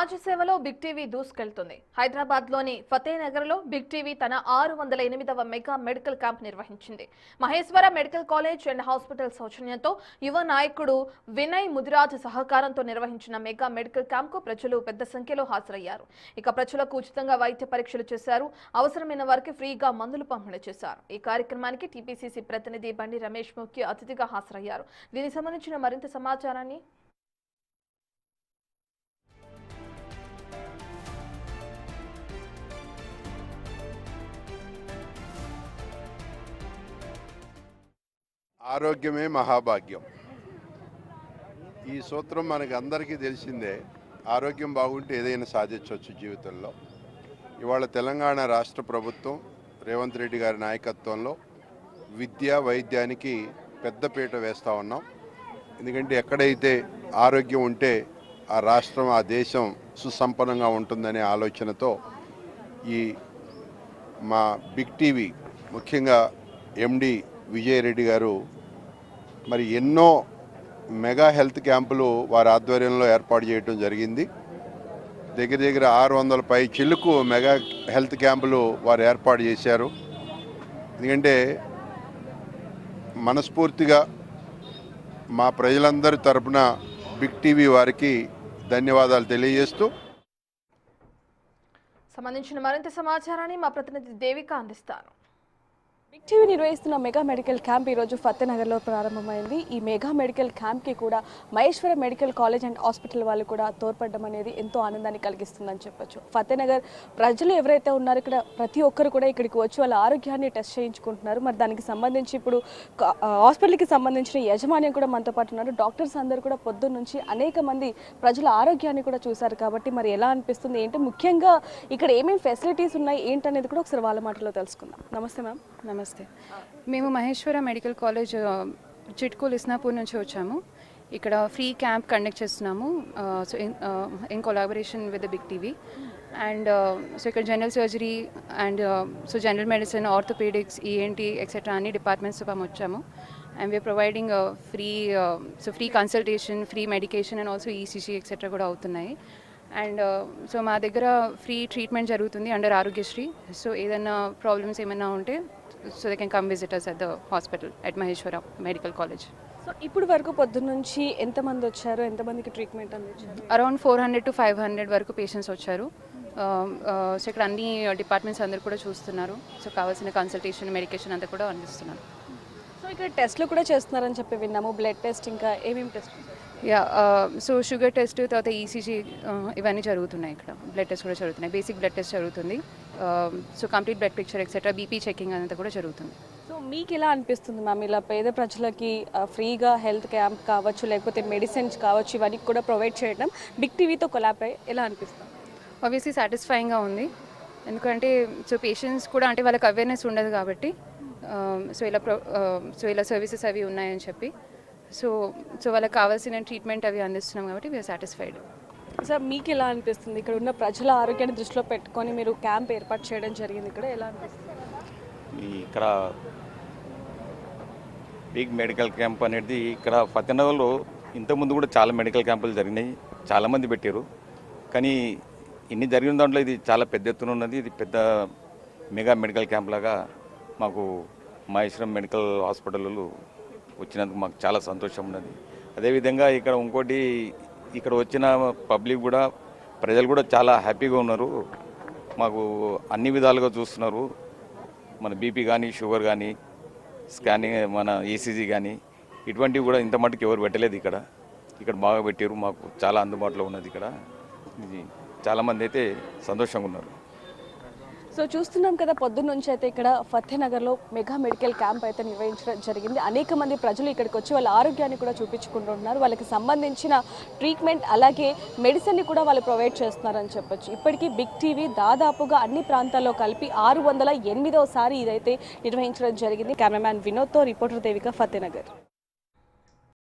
సమాజ సేవలో big TV దూసుకెళ్తుంది. Hyderabad లోని ఫతేనగర్ లో బిగ్ టీవీ తన 608వ మెగా మెడికల్ క్యాంప్ నిర్వహించింది. Maheshwara medical college and hospital సౌజన్యంతో యువ నాయకుడు వినయ్ ముదిరాజ్ సహకారంతో నిర్వహించిన మెగా మెడికల్ క్యాంప్ కు ప్రజలు పెద్ద సంఖ్యలో హాజరయ్యారు. ఇక ప్రజలకు ఉచితంగా వైద్య పరీక్షలు చేశారు. అవసరమైన వారికి ఫ్రీగా మందులు పంపిణీ చేశారు. ఈ కార్యక్రమానికి టీపీసీసీ ప్రతినిధి బండి రమేష్ ముఖ్య అతిథిగా హాజరయ్యారు. దీనికి సంబంధించిన మరింత సమాచారాన్ని ఆరోగ్యమే మహాభాగ్యం. ఈ సూత్రం మనకు అందరికీ తెలిసిందే. ఆరోగ్యం బాగుంటే ఏదైనా సాధించవచ్చు జీవితంలో. ఇవాళ తెలంగాణ రాష్ట్ర ప్రభుత్వం రేవంత్ రెడ్డి గారి నాయకత్వంలో విద్య వైద్యానికి పెద్దపీట వేస్తూ ఉన్నాం. ఎందుకంటే ఎక్కడైతే ఆరోగ్యం ఉంటే ఆ రాష్ట్రం ఆ దేశం సుసంపన్నంగా ఉంటుందనే ఆలోచనతో ఈ మా బిగ్ టీవీ ముఖ్యంగా ఎండి విజయరెడ్డి గారు మరి ఎన్నో మెగా హెల్త్ క్యాంపులు వారి ఆధ్వర్యంలో ఏర్పాటు చేయడం జరిగింది. దగ్గర దగ్గర 600 పై చిల్లుకు మెగా హెల్త్ క్యాంపులు వారు ఏర్పాటు చేశారు. ఎందుకంటే మనస్ఫూర్తిగా మా ప్రజలందరి తరపున బిగ్ టీవీ వారికి ధన్యవాదాలు తెలియజేస్తూ సంబంధించిన మరింత సమాచారాన్ని మా ప్రతినిధి దేవిక అందిస్తారు. బిగ్ టీవీ నిర్వహిస్తున్న మెగా మెడికల్ క్యాంప్ ఈరోజు ఫతేనగర్లో ప్రారంభమైంది. ఈ మెగా మెడికల్ క్యాంప్కి కూడా Maheshwara medical college and hospital వాళ్ళు కూడా తోడ్పడడం అనేది ఎంతో ఆనందాన్ని కలిగిస్తుందని చెప్పొచ్చు. ఫతేనగర్ ప్రజలు ఎవరైతే ఉన్నారో ఇక్కడ ప్రతి ఒక్కరు కూడా ఇక్కడికి వచ్చి వాళ్ళ ఆరోగ్యాన్ని టెస్ట్ చేయించుకుంటున్నారు. మరి దానికి సంబంధించి ఇప్పుడు హాస్పిటల్కి సంబంధించిన యాజమాన్యం కూడా మనతో పాటు ఉన్నారు. డాక్టర్స్ అందరూ కూడా పొద్దున్న నుంచి అనేక మంది ప్రజల ఆరోగ్యాన్ని కూడా చూశారు. కాబట్టి మరి ఎలా అనిపిస్తుంది ఏంటి, ముఖ్యంగా ఇక్కడ ఏమేమి ఫెసిలిటీస్ ఉన్నాయి ఏంటనేది కూడా ఒకసారి వాళ్ళ మాటలో తెలుసుకుందాం. నమస్తే మ్యామ్. నమస్తే. మేము మహేశ్వర మెడికల్ కాలేజ్ చిట్కూల్ ఇస్నాపూర్ నుంచి వచ్చాము. ఇక్కడ ఫ్రీ క్యాంప్ కండక్ట్ చేస్తున్నాము so in collaboration with the big TV and so ఇక్కడ general surgery and so general medicine, orthopaedics, ENT etcetera అన్ని డిపార్ట్మెంట్స్ మేము వచ్చాము. And we are providing free consultation, free medication and also ECG etcetera కూడా అవుతున్నాయి. And so మా దగ్గర free treatment జరుగుతుంది under Aarogyasri. So ఏదైనా ప్రాబ్లమ్స్ ఏమైనా ఉంటే so they can come visit us at the hospital at Maheshwara Medical College. So ఇప్పుడు వరకు పొద్దున్న నుంచి ఎంతమంది వచ్చారు, ఎంతమందికి ట్రీట్మెంట్ అందించారు? అరౌండ్ 400 to 500 వరకు పేషెంట్స్ వచ్చారు. సో ఇక్కడ అన్ని డిపార్ట్మెంట్స్ అందరు కూడా చూస్తున్నారు. సో కావాల్సిన కన్సల్టేషన్, మెడికేషన్ అంతా కూడా అందిస్తున్నారు. సో ఇక్కడ టెస్ట్లు కూడా చేస్తున్నారని చెప్పి విన్నాము. బ్లడ్ టెస్ట్, ఇంకా ఏమేమి test? Yeah, so sugar test, తర్వాత ఈసీజీ ఇవన్నీ జరుగుతున్నాయి. ఇక్కడ బ్లడ్ టెస్ట్ కూడా జరుగుతున్నాయి. బేసిక్ బ్లడ్ టెస్ట్ జరుగుతుంది. So complete blood picture etcetera, BP checking అంతా కూడా జరుగుతుంది. సో మీకు ఎలా అనిపిస్తుంది మ్యామ్, ఇలా పేద ప్రజలకి ఫ్రీగా హెల్త్ క్యాంప్ కావచ్చు, లేకపోతే మెడిసిన్స్ కావచ్చు, ఇవన్నీ కూడా ప్రొవైడ్ చేయడం బిగ్ టీవీతో కొలాబ్ అయ్యి ఎలా అనిపిస్తుంది? ఆబ్వియస్లీ సాటిస్ఫైయింగ్గా ఉంది. ఎందుకంటే సో పేషెంట్స్ కూడా అంటే వాళ్ళకి అవేర్నెస్ ఉండదు కాబట్టి సో ఇలా సర్వీసెస్ అవి ఉన్నాయని చెప్పి సో వాళ్ళకి కావాల్సిన ట్రీట్మెంట్ అవి అందిస్తున్నాం కాబట్టి వీఆర్ సాటిస్ఫైడ్. సార్ మీకు ఎలా అనిపిస్తుంది, ఇక్కడ ఉన్న ప్రజల ఆరోగ్యాన్ని దృష్టిలో పెట్టుకొని మీరు క్యాంప్ ఏర్పాటు చేయడం జరిగింది, ఇక్కడ ఎలా అనిపిస్తుంది? ఇక్కడ బిగ్ మెడికల్ క్యాంప్ అనేది ఇక్కడ ఫతేనగర్లో ఇంతకుముందు కూడా చాలా మెడికల్ క్యాంపులు జరిగినాయి, చాలామంది పెట్టారు. కానీ ఇన్ని జరిగిన దాంట్లో ఇది చాలా పెద్ద ఎత్తున ఉన్నది. ఇది పెద్ద మెగా మెడికల్ క్యాంప్ లాగా మాకు మహేశ్వరం మెడికల్ హాస్పిటల్లో వచ్చినందుకు మాకు చాలా సంతోషం ఉన్నది. అదేవిధంగా ఇక్కడ ఇంకోటి, ఇక్కడ వచ్చిన పబ్లిక్ కూడా, ప్రజలు కూడా చాలా హ్యాపీగా ఉన్నారు. మాకు అన్ని విధాలుగా చూస్తున్నారు. మన బీపీ కానీ, షుగర్ కానీ, స్కానింగ్, మన ఈసీజీ కానీ, ఇటువంటివి కూడా ఇంత మట్టుకు ఎవరు పెట్టలేదు. ఇక్కడ బాగా పెట్టారు. మాకు చాలా అందుబాటులో ఉన్నది. ఇక్కడ చాలామంది అయితే సంతోషంగా ఉన్నారు. సో చూస్తున్నాం కదా, పొద్దున్న నుంచి అయితే ఇక్కడ ఫతేనగర్లో మెగా మెడికల్ క్యాంప్ అయితే నిర్వహించడం జరిగింది. అనేక మంది ప్రజలు ఇక్కడికి వచ్చి వాళ్ళ ఆరోగ్యాన్ని కూడా చూపించుకుంటున్నారు. వాళ్ళకి సంబంధించిన ట్రీట్మెంట్ అలాగే మెడిసిన్ని కూడా వాళ్ళు ప్రొవైడ్ చేస్తున్నారని చెప్పొచ్చు. ఇప్పటికీ బిగ్ టీవీ దాదాపుగా అన్ని ప్రాంతాల్లో కలిపి 608వ సారి ఇదైతే నిర్వహించడం జరిగింది. కెమెరామ్యాన్ వినోద్తో రిపోర్టర్ దేవిక, ఫతేనగర్.